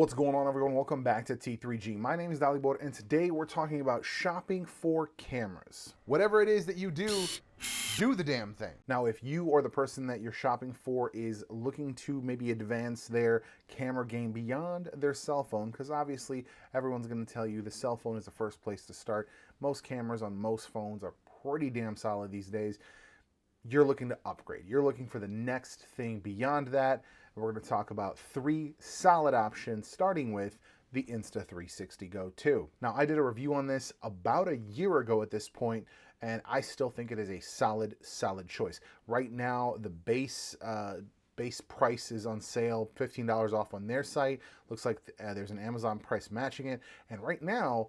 What's going on, everyone? Welcome back to T3G. My name is Dalibor, and today we're talking about shopping for cameras. Whatever it is that you do the damn thing. Now, if you or the person that you're shopping for is looking to maybe advance their camera game beyond their cell phone, because obviously everyone's going to tell you the cell phone is the first place to start. Most cameras on most phones are pretty damn solid these days. You're looking to upgrade. You're looking for the next thing beyond that. And we're going to talk about 3 solid options, starting with the Insta360 Go 2. Now, I did a review on this about a year ago at this point, and I still think it is a solid choice. Right now, the base price is on sale, $15 off on their site. Looks like there's an Amazon price matching it. And right now,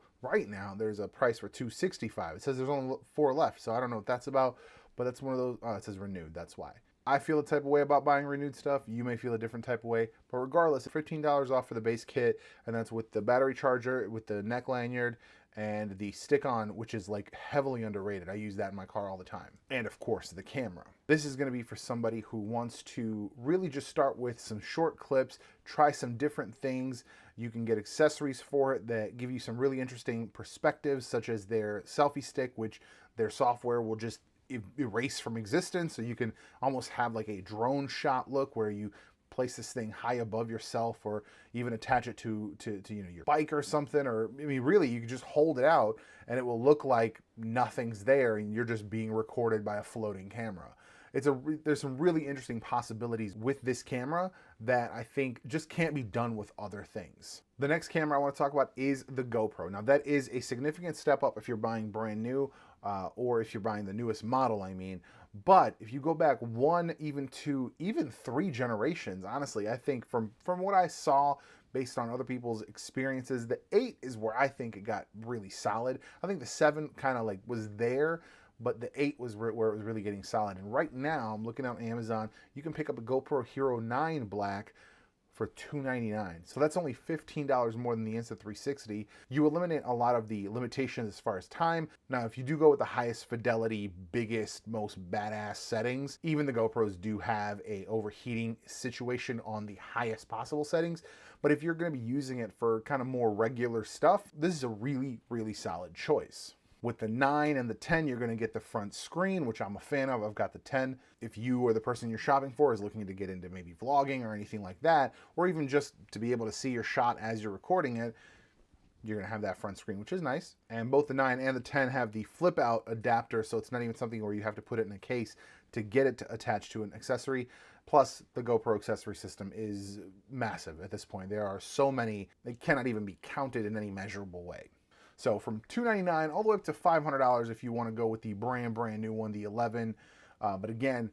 there's a price for $265. It says there's only 4 left, so I don't know what that's about. But that's one of those, it says renewed, that's why. I feel a type of way about buying renewed stuff. You may feel a different type of way. But regardless, $15 off for the base kit, and that's with the battery charger, with the neck lanyard, and the stick-on, which is like heavily underrated. I use that in my car all the time. And of course, the camera. This is gonna be for somebody who wants to really just start with some short clips, try some different things. You can get accessories for it that give you some really interesting perspectives, such as their selfie stick, which their software will just erase from existence, so you can almost have like a drone shot look where you place this thing high above yourself, or even attach it to your bike or something. Or I mean, really, you can just hold it out and it will look like nothing's there and you're just being recorded by a floating camera. There's some really interesting possibilities with this camera that I think just can't be done with other things. The next camera I want to talk about is the GoPro. Now, that is a significant step up if you're buying brand new, or if you're buying the newest model, I mean. But if you go back 1, even 2, even 3 generations, honestly, I think from what I saw based on other people's experiences, the 8 is where I think it got really solid. I think the 7 kind of like was there, but the 8 was where it was really getting solid. And right now, I'm looking on Amazon, you can pick up a GoPro Hero 9 Black for $299. So that's only $15 more than the Insta360. You eliminate a lot of the limitations as far as time. Now, if you do go with the highest fidelity, biggest, most badass settings, even the GoPros do have a overheating situation on the highest possible settings. But if you're going to be using it for kind of more regular stuff, this is a really solid choice. With the 9 and the 10, you're going to get the front screen, which I'm a fan of. I've got the 10. If you or the person you're shopping for is looking to get into maybe vlogging or anything like that, or even just to be able to see your shot as you're recording it, you're going to have that front screen, which is nice. And both the 9 and the 10 have the flip out adapter, so it's not even something where you have to put it in a case to get it to attach to an accessory. Plus, the GoPro accessory system is massive at this point. There are so many, they cannot even be counted in any measurable way. So from $299 all the way up to $500 if you want to go with the brand new one, the 11. But again,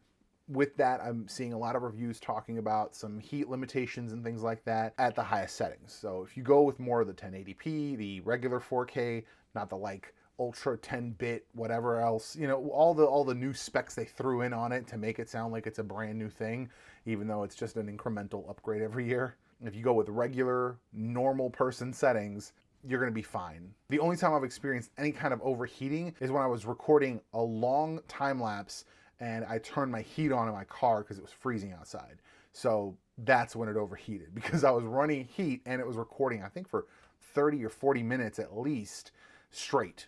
with that, I'm seeing a lot of reviews talking about some heat limitations and things like that at the highest settings. So if you go with more of the 1080p, the regular 4K, not the like ultra 10-bit, whatever else, you know, all the new specs they threw in on it to make it sound like it's a brand new thing, even though it's just an incremental upgrade every year. If you go with regular, normal person settings, you're going to be fine. The only time I've experienced any kind of overheating is when I was recording a long time lapse and I turned my heat on in my car because it was freezing outside. So that's when it overheated, because I was running heat and it was recording, I think, for 30 or 40 minutes at least straight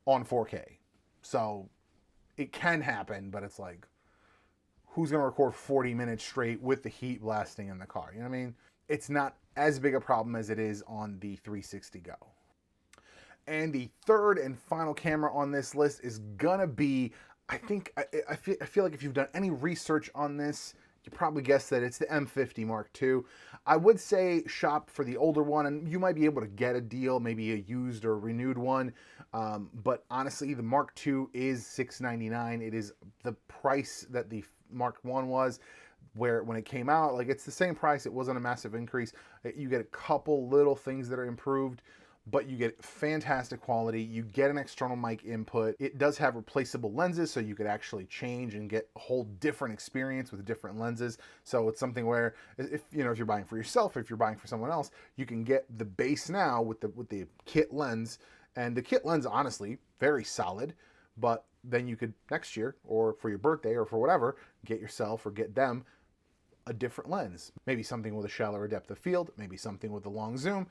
on 4K. So it can happen, but it's like, who's going to record 40 minutes straight with the heat blasting in the car? You know what I mean? It's not as big a problem as it is on the 360 Go. And the third and final camera on this list is gonna be, I feel like if you've done any research on this, you probably guessed that it's the M50 Mark II. I would say shop for the older one, and you might be able to get a deal, maybe a used or renewed one. But honestly, the Mark II is $699. It is the price that the Mark I was, where when it came out, like, it's the same price. It wasn't a massive increase. You get a couple little things that are improved, but you get fantastic quality. You get an external mic input. It does have replaceable lenses, so you could actually change and get a whole different experience with different lenses. So it's something where, if you're buying for yourself, if you're buying for someone else, you can get the base now with the kit lens. And the kit lens, honestly, very solid. But then you could next year, or for your birthday, or for whatever, get yourself or get them a different lens. Maybe something with a shallower depth of field, maybe something with a long zoom.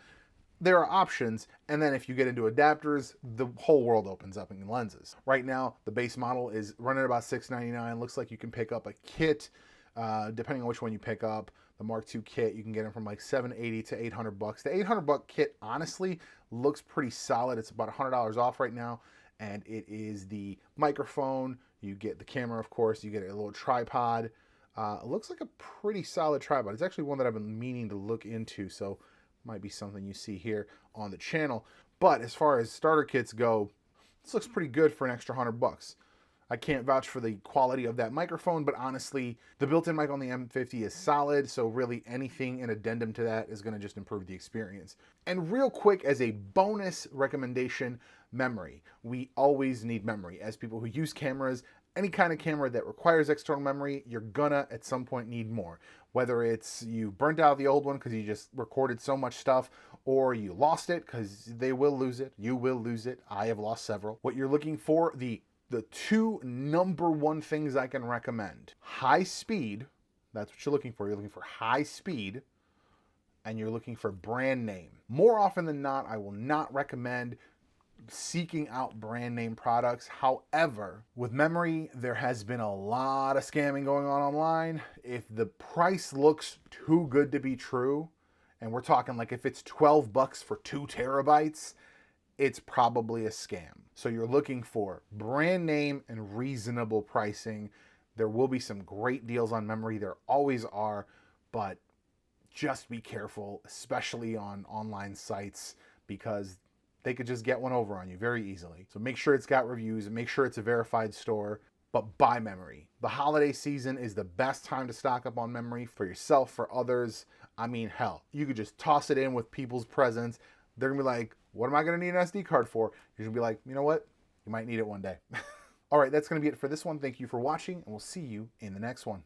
There are options, and then if you get into adapters, the whole world opens up in lenses. Right now, the base model is running about $699. Looks like you can pick up a kit, depending on which one you pick up. The Mark II kit, you can get them from like $780 to $800. The $800 kit, honestly, looks pretty solid. It's about $100 off right now, and it is the microphone. You get the camera, of course. You get a little tripod. It looks like a pretty solid tripod. It's actually one that I've been meaning to look into, so might be something you see here on the channel. But as far as starter kits go, this looks pretty good for an extra $100. I can't vouch for the quality of that microphone, but honestly, the built-in mic on the M50 is solid, so really anything in addendum to that is going to just improve the experience. And real quick, as a bonus recommendation, memory. We always need memory. As people who use cameras, any kind of camera that requires external memory, you're gonna at some point need more. Whether it's you burnt out the old one because you just recorded so much stuff, or you lost it, because they will lose it. You will lose it. I have lost several. What you're looking for, the two number one things I can recommend: high speed. That's what you're looking for. You're looking for high speed, and you're looking for brand name. More often than not, I will not recommend seeking out brand name products. However, with memory, there has been a lot of scamming going on online. If the price looks too good to be true, and we're talking like if it's $12 for 2 terabytes, it's probably a scam. So you're looking for brand name and reasonable pricing. There will be some great deals on memory. There always are, but just be careful, especially on online sites, because they could just get one over on you very easily. So make sure it's got reviews and make sure it's a verified store, but buy memory. The holiday season is the best time to stock up on memory for yourself, for others. I mean, hell, you could just toss it in with people's presents. They're gonna be like, what am I gonna need an SD card for? You're gonna be like, you know what? You might need it one day. All right, that's gonna be it for this one. Thank you for watching, and we'll see you in the next one.